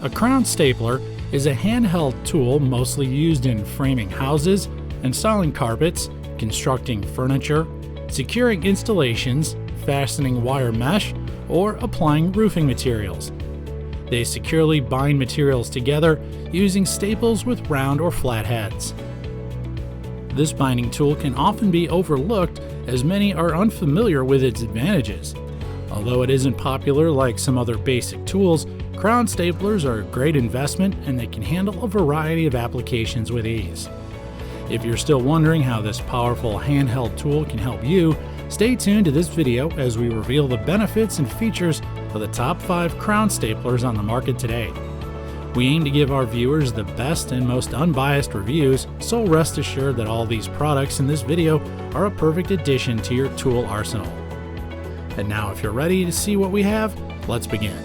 A crown stapler is a handheld tool mostly used in framing houses, installing carpets, constructing furniture, securing installations, fastening wire mesh, or applying roofing materials. They securely bind materials together using staples with round or flat heads. This binding tool can often be overlooked as many are unfamiliar with its advantages. Although it isn't popular like some other basic tools, crown staplers are a great investment and they can handle a variety of applications with ease. If you're still wondering how this powerful handheld tool can help you, stay tuned to this video as we reveal the benefits and features of the top 5 crown staplers on the market today. We aim to give our viewers the best and most unbiased reviews, so rest assured that all these products in this video are a perfect addition to your tool arsenal. And now if you're ready to see what we have, let's begin.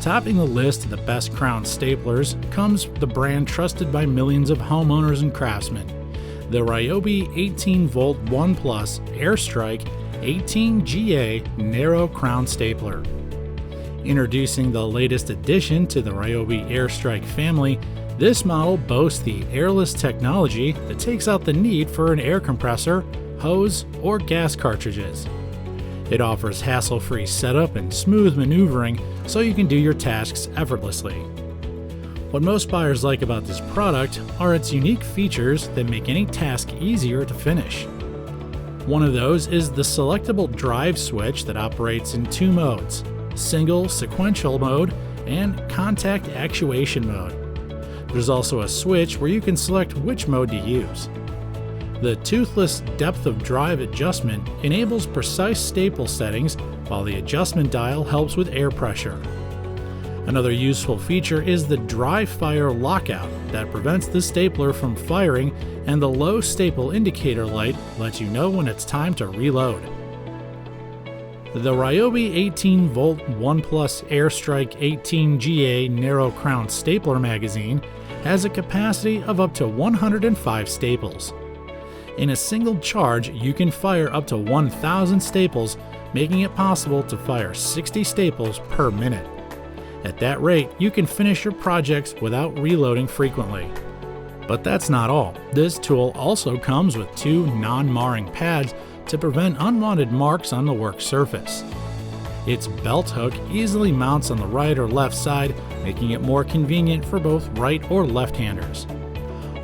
Topping the list of the best crown staplers comes the brand trusted by millions of homeowners and craftsmen, the Ryobi 18V 1 Plus AirStrike 18GA Narrow Crown Stapler. Introducing the latest addition to the Ryobi AirStrike family, this model boasts the Airless technology that takes out the need for an air compressor, hose, or gas cartridges. It offers hassle-free setup and smooth maneuvering so you can do your tasks effortlessly. What most buyers like about this product are its unique features that make any task easier to finish. One of those is the selectable drive switch that operates in 2 modes: single sequential mode and contact actuation mode. There's also a switch where you can select which mode to use. The toothless depth of drive adjustment enables precise staple settings, while the adjustment dial helps with air pressure. Another useful feature is the dry fire lockout that prevents the stapler from firing, and the low staple indicator light lets you know when it's time to reload. The Ryobi 18V 1 Plus AirStrike 18GA Narrow Crown Stapler magazine has a capacity of up to 105 staples. In a single charge, you can fire up to 1,000 staples, making it possible to fire 60 staples per minute. At that rate, you can finish your projects without reloading frequently. But that's not all. This tool also comes with 2 non-marring pads to prevent unwanted marks on the work surface. Its belt hook easily mounts on the right or left side, making it more convenient for both right or left-handers.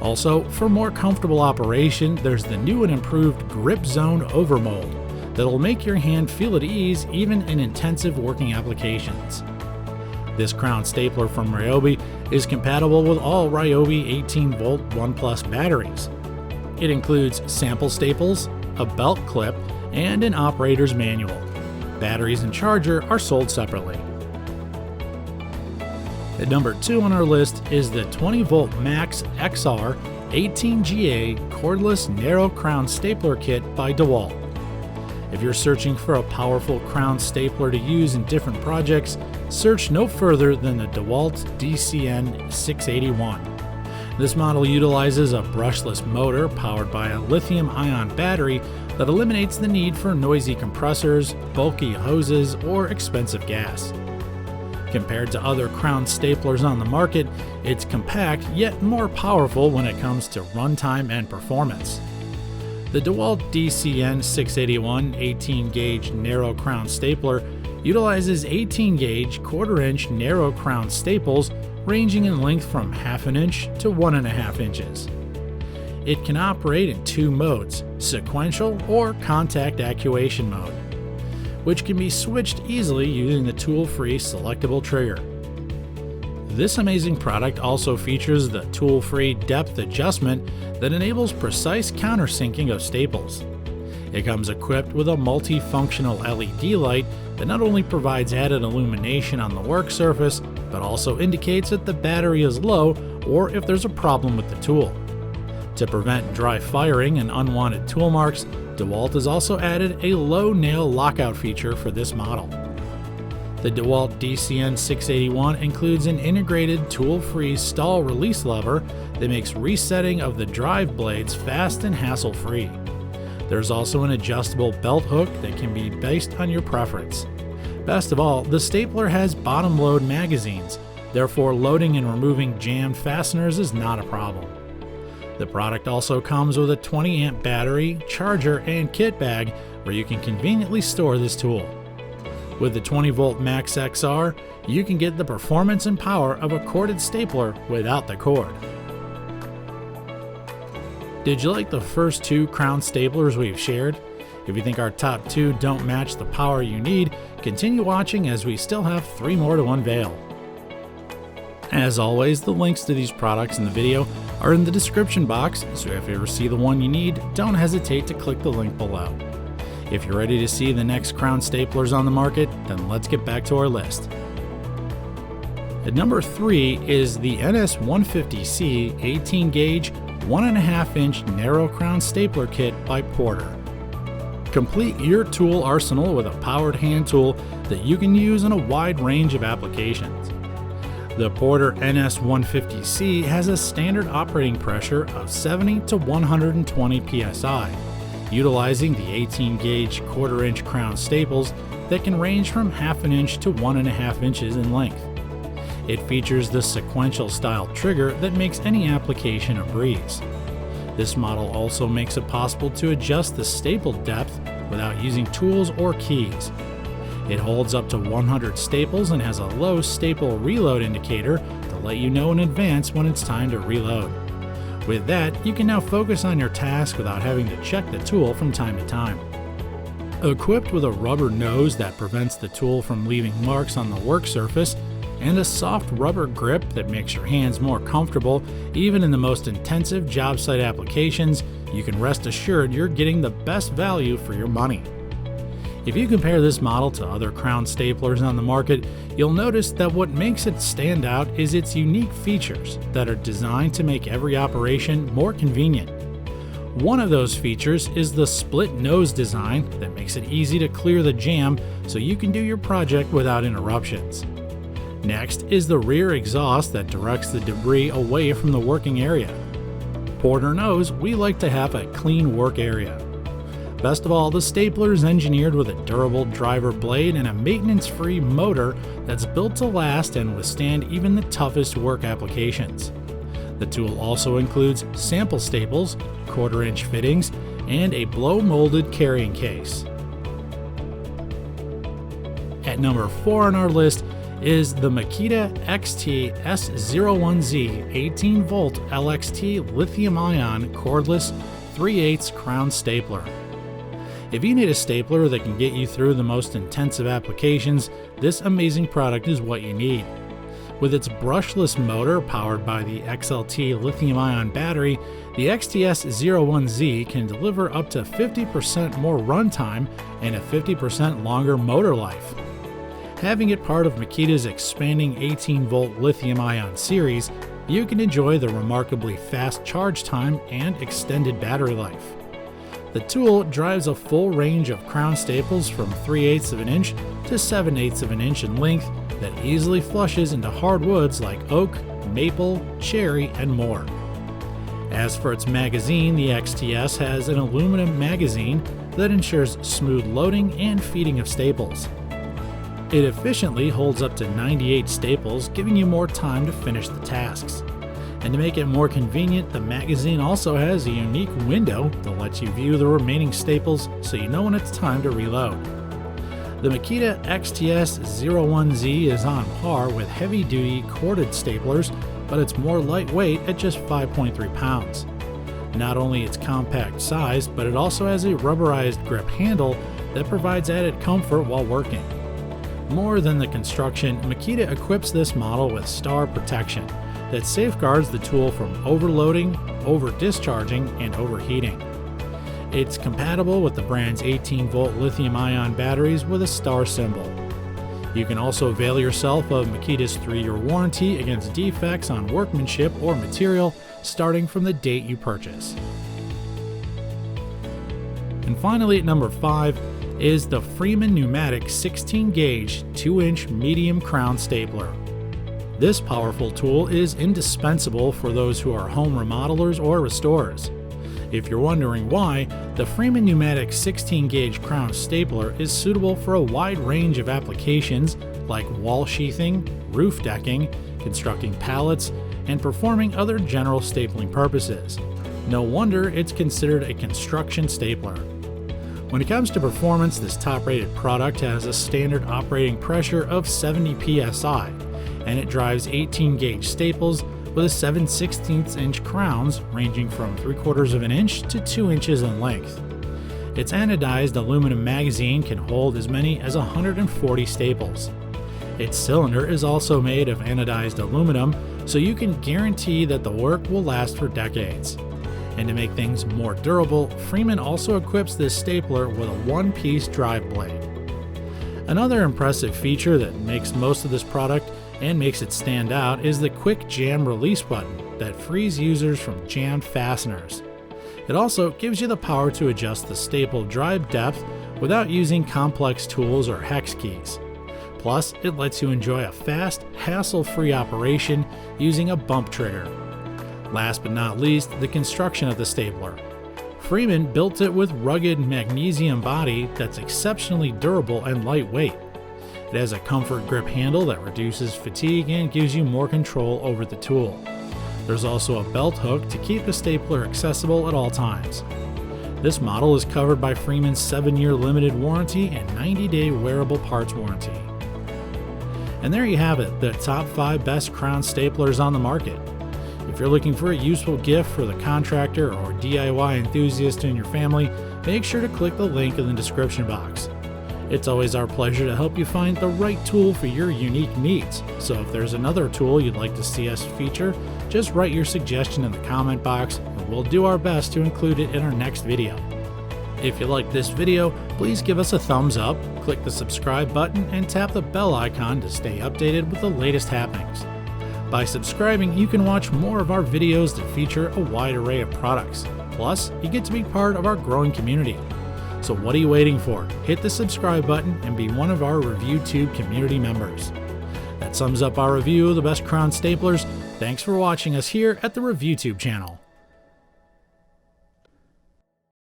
Also, for more comfortable operation, there's the new and improved Grip Zone Overmold that'll make your hand feel at ease even in intensive working applications. This crown stapler from Ryobi is compatible with all Ryobi 18V 1 Plus batteries. It includes sample staples, a belt clip, and an operator's manual. Batteries and charger are sold separately. At number 2 on our list is the 20V Max XR 18GA Cordless Narrow Crown Stapler Kit by DeWalt. If you're searching for a powerful crown stapler to use in different projects, search no further than the DeWalt DCN 681. This model utilizes a brushless motor powered by a lithium-ion battery that eliminates the need for noisy compressors, bulky hoses, or expensive gas. Compared to other crown staplers on the market, it's compact yet more powerful when it comes to runtime and performance. The DeWalt DCN 681 18-gauge narrow crown stapler utilizes 18-gauge quarter-inch narrow crown staples ranging in length from 1/2 inch to 1.5 inches. It can operate in 2 modes, sequential or contact actuation mode, which can be switched easily using the tool-free selectable trigger. This amazing product also features the tool-free depth adjustment that enables precise countersinking of staples. It comes equipped with a multifunctional LED light that not only provides added illumination on the work surface, but also indicates that the battery is low or if there's a problem with the tool. To prevent dry firing and unwanted tool marks, DeWalt has also added a low nail lockout feature for this model. The DeWalt DCN 681 includes an integrated tool-free stall release lever that makes resetting of the drive blades fast and hassle-free. There's also an adjustable belt hook that can be based on your preference. Best of all, the stapler has bottom load magazines, therefore loading and removing jammed fasteners is not a problem. The product also comes with a 20 amp battery, charger, and kit bag where you can conveniently store this tool. With the 20 volt Max XR, you can get the performance and power of a corded stapler without the cord. Did you like the first 2 crown staplers we've shared? If you think our top 2 don't match the power you need, continue watching as we still have 3 more to unveil. As always, the links to these products in the video are in the description box, so if you ever see the one you need, don't hesitate to click the link below. If you're ready to see the next crown staplers on the market, then let's get back to our list. At number 3 is the NS150C 18 gauge 1.5 inch narrow crown stapler kit by Porter. Complete your tool arsenal with a powered hand tool that you can use in a wide range of applications. The Porter NS150C has a standard operating pressure of 70 to 120 psi, utilizing the 18 gauge 1/4 inch crown staples that can range from 1/2 inch to 1.5 inches in length. It features the sequential style trigger that makes any application a breeze. This model also makes it possible to adjust the staple depth without using tools or keys. It holds up to 100 staples and has a low staple reload indicator to let you know in advance when it's time to reload. With that, you can now focus on your task without having to check the tool from time to time. Equipped with a rubber nose that prevents the tool from leaving marks on the work surface, and a soft rubber grip that makes your hands more comfortable even in the most intensive job site applications, you can rest assured you're getting the best value for your money. If you compare this model to other crown staplers on the market, you'll notice that what makes it stand out is its unique features that are designed to make every operation more convenient. One of those features is the split nose design that makes it easy to clear the jam so you can do your project without interruptions. Next is the rear exhaust that directs the debris away from the working area. Porter knows we like to have a clean work area. Best of all, the stapler is engineered with a durable driver blade and a maintenance-free motor that's built to last and withstand even the toughest work applications. The tool also includes sample staples, 1/4 inch fittings, and a blow-molded carrying case. At number 4 on our list is the Makita XT S01Z 18 volt LXT lithium-ion cordless 3/8 crown stapler. If you need a stapler that can get you through the most intensive applications, this amazing product is what you need. With its brushless motor powered by the XLT lithium-ion battery, the XTS01Z can deliver up to 50% more runtime and a 50% longer motor life. Having it part of Makita's expanding 18-volt lithium-ion series, you can enjoy the remarkably fast charge time and extended battery life. The tool drives a full range of crown staples from 3/8 of an inch to 7/8 of an inch in length that easily flushes into hardwoods like oak, maple, cherry, and more. As for its magazine, the XTS has an aluminum magazine that ensures smooth loading and feeding of staples. It efficiently holds up to 98 staples, giving you more time to finish the tasks. And to make it more convenient, the magazine also has a unique window that lets you view the remaining staples so you know when it's time to reload. The Makita XTS01Z is on par with heavy-duty corded staplers, but it's more lightweight at just 5.3 pounds. Not only its compact size, but it also has a rubberized grip handle that provides added comfort while working. More than the construction, Makita equips this model with star protection that safeguards the tool from overloading, over-discharging, and overheating. It's compatible with the brand's 18-volt lithium-ion batteries with a star symbol. You can also avail yourself of Makita's 3-year warranty against defects on workmanship or material starting from the date you purchase. And finally, at number 5 is the Freeman Pneumatic 16 gauge 2-inch medium crown stapler. This powerful tool is indispensable for those who are home remodelers or restorers. If you're wondering why, the Freeman Pneumatic 16-gauge crown stapler is suitable for a wide range of applications like wall sheathing, roof decking, constructing pallets, and performing other general stapling purposes. No wonder it's considered a construction stapler. When it comes to performance, this top-rated product has a standard operating pressure of 70 psi, and it drives 18-gauge staples with a 7/16 inch crowns ranging from 3/4 of an inch to 2 inches in length. Its anodized aluminum magazine can hold as many as 140 staples. Its cylinder is also made of anodized aluminum, so you can guarantee that the work will last for decades. And to make things more durable, Freeman also equips this stapler with a one-piece drive blade. Another impressive feature that makes most of this product and makes it stand out is the quick jam release button that frees users from jammed fasteners. It also gives you the power to adjust the staple drive depth without using complex tools or hex keys. Plus, it lets you enjoy a fast, hassle-free operation using a bump trigger. Last but not least, the construction of the stapler. Freeman built it with rugged magnesium body that's exceptionally durable and lightweight. It has a comfort grip handle that reduces fatigue and gives you more control over the tool. There's also a belt hook to keep the stapler accessible at all times. This model is covered by Freeman's 7-year limited warranty and 90-day wearable parts warranty. And there you have it, the top 5 best crown staplers on the market. If you're looking for a useful gift for the contractor or DIY enthusiast in your family, make sure to click the link in the description box. It's always our pleasure to help you find the right tool for your unique needs, so if there's another tool you'd like to see us feature, just write your suggestion in the comment box and we'll do our best to include it in our next video. If you liked this video, please give us a thumbs up, click the subscribe button, and tap the bell icon to stay updated with the latest happenings. By subscribing, you can watch more of our videos that feature a wide array of products. Plus, you get to be part of our growing community. So what are you waiting for? Hit the subscribe button and be one of our ReviewTube community members. That sums up our review of the best crown staplers. Thanks for watching us here at the ReviewTube channel.